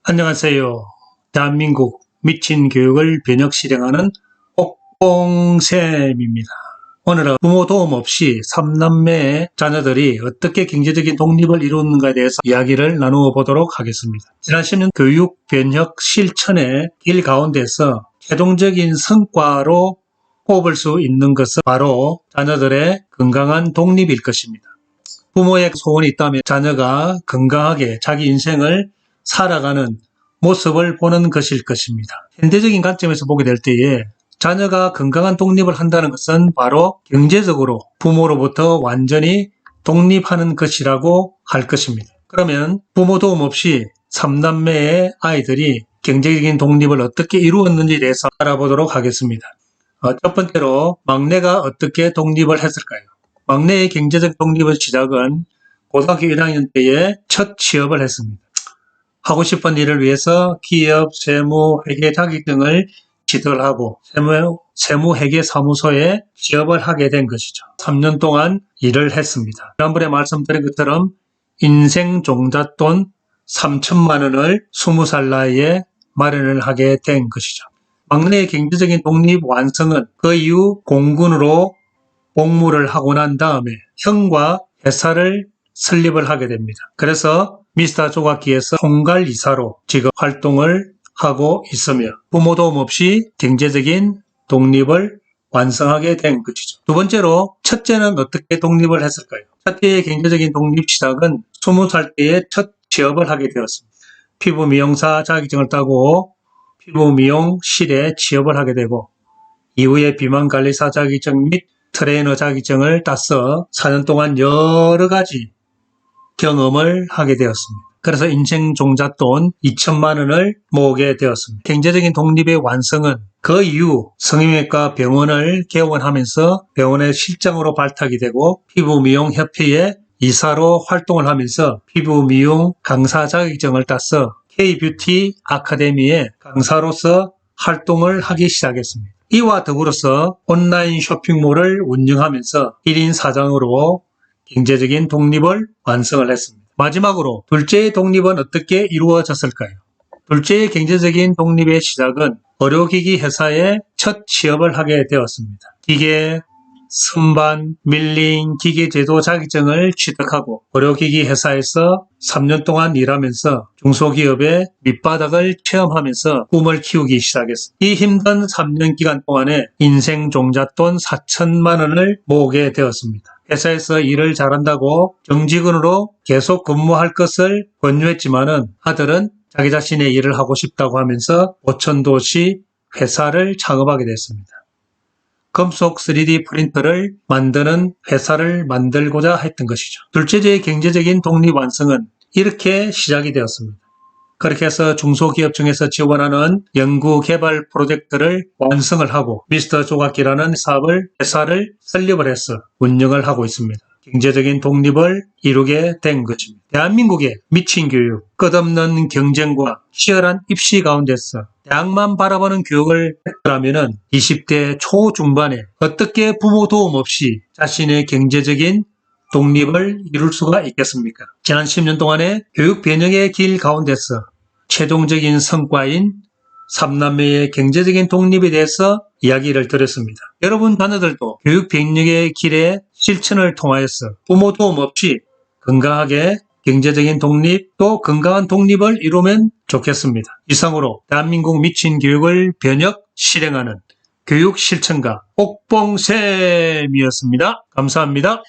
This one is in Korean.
안녕하세요. 대한민국 미친 교육을 변혁 실행하는 옥봉쌤입니다. 오늘은 부모 도움 없이 3남매의 자녀들이 어떻게 경제적인 독립을 이루는가에 대해서 이야기를 나누어 보도록 하겠습니다. 지난 10년 교육 변혁 실천의 길 가운데서 최종적인 성과로 꼽을 수 있는 것은 바로 자녀들의 건강한 독립일 것입니다. 부모의 소원이 있다면 자녀가 건강하게 자기 인생을 살아가는 모습을 보는 것일 것입니다. 현대적인 관점에서 보게 될 때에 자녀가 건강한 독립을 한다는 것은 바로 경제적으로 부모로부터 완전히 독립하는 것이라고 할 것입니다. 그러면 부모 도움 없이 3남매의 아이들이 경제적인 독립을 어떻게 이루었는지에 대해서 알아보도록 하겠습니다. 첫 번째로 막내가 어떻게 독립을 했을까요? 막내의 경제적 독립의 시작은 고등학교 1학년 때에 첫 취업을 했습니다. 하고 싶은 일을 위해서 기업, 세무, 회계 자격증을 취득을 하고 세무, 회계 사무소에 취업을 하게 된 것이죠. 3년 동안 일을 했습니다. 지난번에 말씀드린 것처럼 인생 종잣돈 3천만 원을 20살 나이에 마련을 하게 된 것이죠. 막내의 경제적인 독립 완성은 그 이후 공군으로 복무를 하고 난 다음에 형과 회사를 설립을 하게 됩니다. 그래서 미스터 조각기에서 총괄이사로 지금 활동을 하고 있으며 부모 도움 없이 경제적인 독립을 완성하게 된 것이죠. 두 번째로 첫째는 어떻게 독립을 했을까요? 첫째의 경제적인 독립 시작은 20살 때에 첫 취업을 하게 되었습니다. 피부 미용사 자격증을 따고 피부 미용실에 취업을 하게 되고 이후에 비만관리사 자격증 및 트레이너 자격증을 따서 4년 동안 여러 가지 경험을 하게 되었습니다. 그래서 인생 종잣돈 2천만 원을 모으게 되었습니다. 경제적인 독립의 완성은 그 이후 성형외과 병원을 개원하면서 병원의 실장으로 발탁이 되고 피부미용협회의 이사로 활동을 하면서 피부미용 강사 자격증을 따서 K-뷰티 아카데미의 강사로서 활동을 하기 시작했습니다. 이와 더불어서 온라인 쇼핑몰을 운영하면서 1인 사장으로 경제적인 독립을 완성을 했습니다. 마지막으로 둘째의 독립은 어떻게 이루어졌을까요? 둘째의 경제적인 독립의 시작은 의료기기 회사에 첫 취업을 하게 되었습니다. 기계, 선반, 밀링, 기계제도 자격증을 취득하고 의료기기 회사에서 3년 동안 일하면서 중소기업의 밑바닥을 체험하면서 꿈을 키우기 시작했습니다. 이 힘든 3년 기간 동안에 인생 종잣돈 4천만 원을 모으게 되었습니다. 회사에서 일을 잘한다고 정직원으로 계속 근무할 것을 권유했지만은 아들은 자기 자신의 일을 하고 싶다고 하면서 오천도시 회사를 창업하게 됐습니다. 금속 3D 프린터를 만드는 회사를 만들고자 했던 것이죠. 둘째의 경제적인 독립 완성은 이렇게 시작이 되었습니다. 그렇게 해서 중소기업 중에서 지원하는 연구개발 프로젝트를 완성을 하고 미스터 조각기라는 회사를 설립을 해서 운영을 하고 있습니다. 경제적인 독립을 이루게 된 것입니다. 대한민국의 미친 교육, 끝없는 경쟁과 치열한 입시 가운데서 대학만 바라보는 교육을 했더라면 20대 초중반에 어떻게 부모 도움 없이 자신의 경제적인 독립을 이룰 수가 있겠습니까? 지난 10년 동안의 교육 변혁의 길 가운데서 최종적인 성과인 3남매의 경제적인 독립에 대해서 이야기를 드렸습니다. 여러분 자녀들도 교육 변혁의 길의 실천을 통하여서 부모 도움 없이 건강하게 경제적인 독립 또 건강한 독립을 이루면 좋겠습니다. 이상으로 대한민국 미친 교육을 변혁 실행하는 교육 실천가 옥봉쌤이었습니다. 감사합니다.